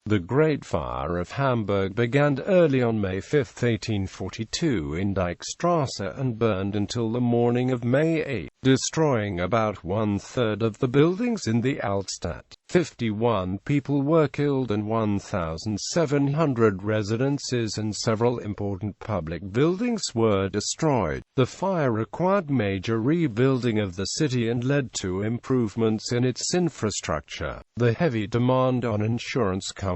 The Great Fire of Hamburg began early on May 5, 1842 in Deichstraße and burned until the morning of May 8, destroying about one-third of the buildings in the Altstadt. 51 people were killed and 1,700 residences and several important public buildings were destroyed. The fire required major rebuilding of the city and led to improvements in its infrastructure. The heavy demand on insurance companies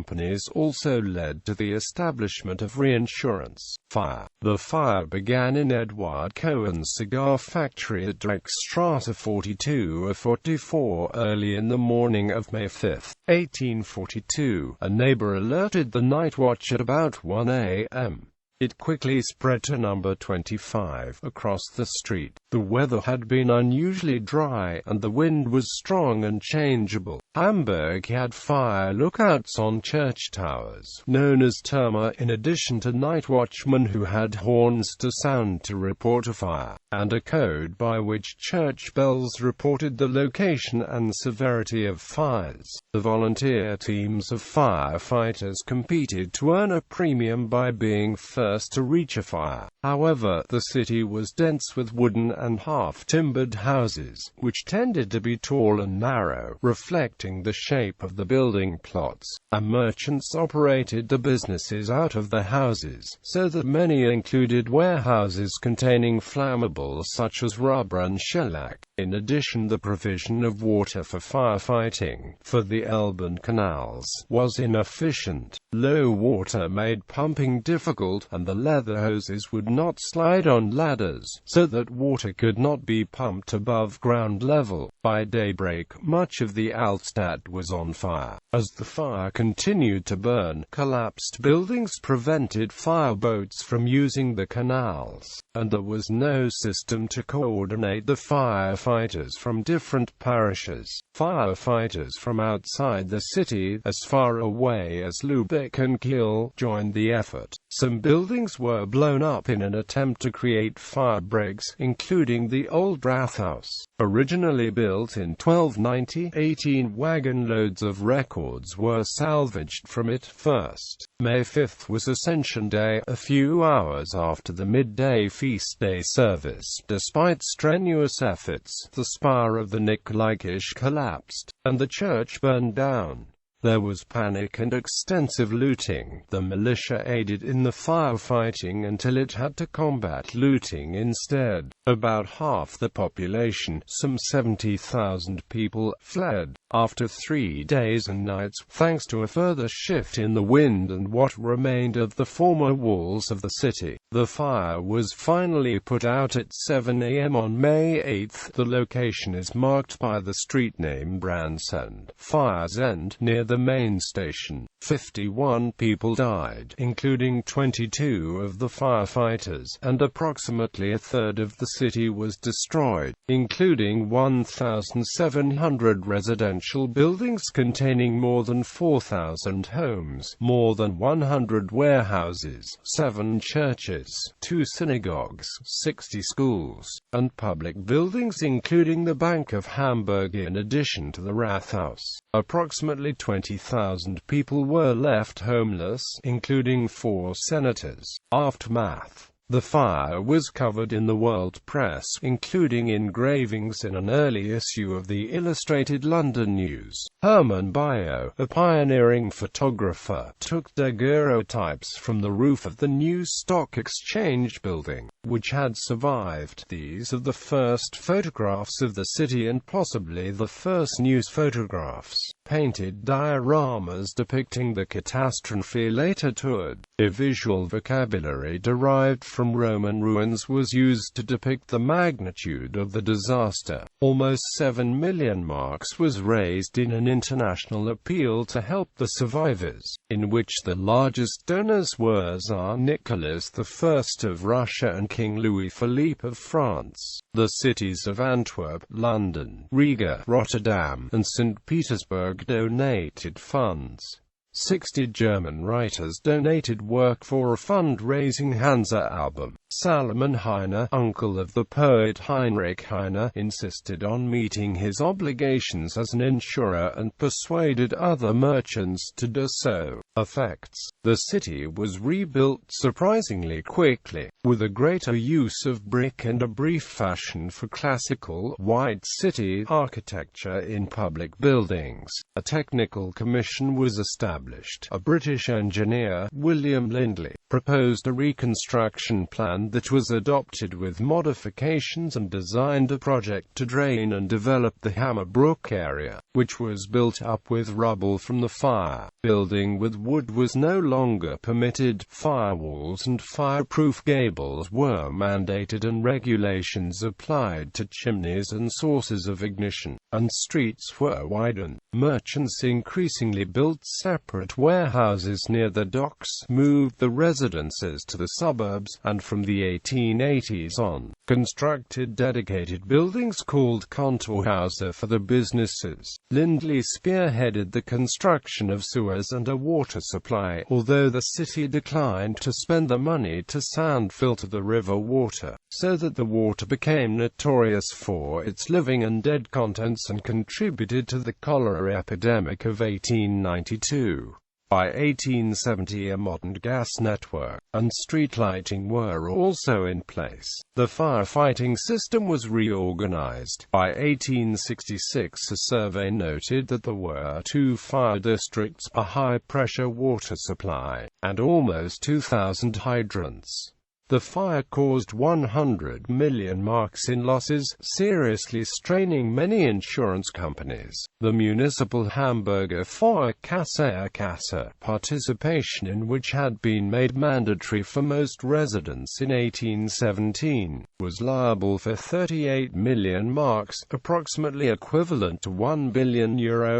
also led to the establishment of reinsurance. The fire began in Edward Cohen's cigar factory at Deichstraße 42-44 early in the morning of May 5, 1842. A neighbor alerted the night watch at about 1 a.m. It quickly spread to number 25 across the street. The weather had been unusually dry, and the wind was strong and changeable. Hamburg had fire lookouts on church towers, known as Türme, in addition to night watchmen who had horns to sound to report a fire, and a code by which church bells reported the location and severity of fires. The volunteer teams of firefighters competed to earn a premium by being first to reach a fire. However, the city was dense with wooden and half-timbered houses, which tended to be tall and narrow, reflecting the shape of the building plots, and merchants operated the businesses out of the houses, so that many included warehouses containing flammables such as rubber and shellac. In addition, the provision of water for firefighting, for the Elbe and canals, was inefficient. Low water made pumping difficult, and the leather hoses would not slide on ladders, so that water could not be pumped above ground level. By daybreak, much of the Altstadt was on fire. As the fire continued to burn, collapsed buildings prevented fireboats from using the canals, and there was no system to coordinate the firefighters from different parishes. Firefighters from outside the city, as far away as Lübeck and Kiel, joined the effort. Some buildings were blown up in an attempt to create fire breaks, including the old Rathaus. Originally built in 1290, 18 wagon loads of records were salvaged from it first. May 5 was Ascension Day, a few hours after the midday feast day service. Despite strenuous efforts, the spire of the Nikolaikirche collapsed, and the church burned down. There was panic and extensive looting. The militia aided in the firefighting until it had to combat looting instead. About half the population, some 70,000 people, fled. After 3 days and nights, thanks to a further shift in the wind and what remained of the former walls of the city, the fire was finally put out at 7 a.m. on May 8. The location is marked by the street name Brandsend, Fire's End, near the main station. 51 people died, including 22 of the firefighters, and approximately a third of the city was destroyed, including 1,700 residential buildings containing more than 4,000 homes, more than 100 warehouses, 7 churches, 2 synagogues, 60 schools, and public buildings including the Bank of Hamburg in addition to the Rathaus. Approximately 20,000 people were left homeless, including 4 senators. Aftermath. The fire was covered in the world press, including engravings in an early issue of the Illustrated London News. Hermann Bayer, a pioneering photographer, took daguerreotypes from the roof of the New Stock Exchange building, which had survived. These are the first photographs of the city and possibly the first news photographs. Painted dioramas depicting the catastrophe later toured. A visual vocabulary derived from Roman ruins was used to depict the magnitude of the disaster. Almost 7 million marks was raised in an international appeal to help the survivors, in which the largest donors were Tsar Nicholas I of Russia and King Louis Philippe of France. The cities of Antwerp, London, Riga, Rotterdam, and St. Petersburg donated funds. 60 German writers donated work for a fundraising Hansa album. Salomon Heine, uncle of the poet Heinrich Heine, insisted on meeting his obligations as an insurer and persuaded other merchants to do so. Effects: the city was rebuilt surprisingly quickly, with a greater use of brick and a brief fashion for classical, white city architecture in public buildings. A technical commission was established. A British engineer, William Lindley, proposed a reconstruction plan that was adopted with modifications and designed a project to drain and develop the Hammerbrook area, which was built up with rubble from the fire. Building with wood was no longer permitted. Firewalls and fireproof gables were mandated and regulations applied to chimneys and sources of ignition, and streets were widened. Merchants increasingly built separate warehouses near the docks, moved the residences to the suburbs, and from the 1880s on, constructed dedicated buildings called Kontorhäuser for the businesses. Lindley spearheaded the construction of sewers and a water supply, although the city declined to spend the money to sand filter the river water, so that the water became notorious for its living and dead contents and contributed to the cholera epidemic of 1892. By 1870 a modern gas network and street lighting were also in place. The firefighting system was reorganized. By 1866 a survey noted that there were 2 fire districts, a high-pressure water supply, and almost 2,000 hydrants. The fire caused 100 million marks in losses, seriously straining many insurance companies. The municipal Hamburger Feuerkasse, participation in which had been made mandatory for most residents in 1817, was liable for 38 million marks, approximately equivalent to €1 billion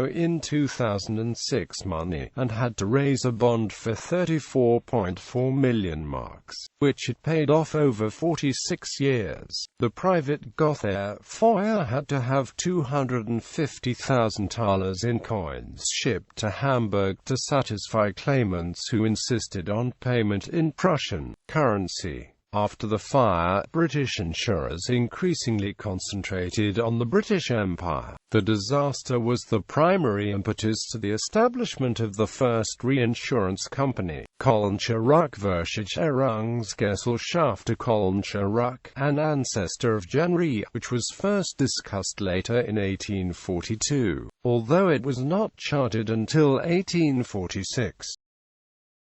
in 2006 money, and had to raise a bond for 34.4 million marks, which it paid off over 46 years. The private Gotha Feuer had to have 250,000 thalers in coins shipped to Hamburg to satisfy claimants who insisted on payment in Prussian currency. After the fire, British insurers increasingly concentrated on the British Empire. The disaster was the primary impetus to the establishment of the first reinsurance company, Kölnische Rückversicherungsgesellschaft, Kölnische Ruck, an ancestor of Genre, which was first discussed later in 1842, although it was not chartered until 1846.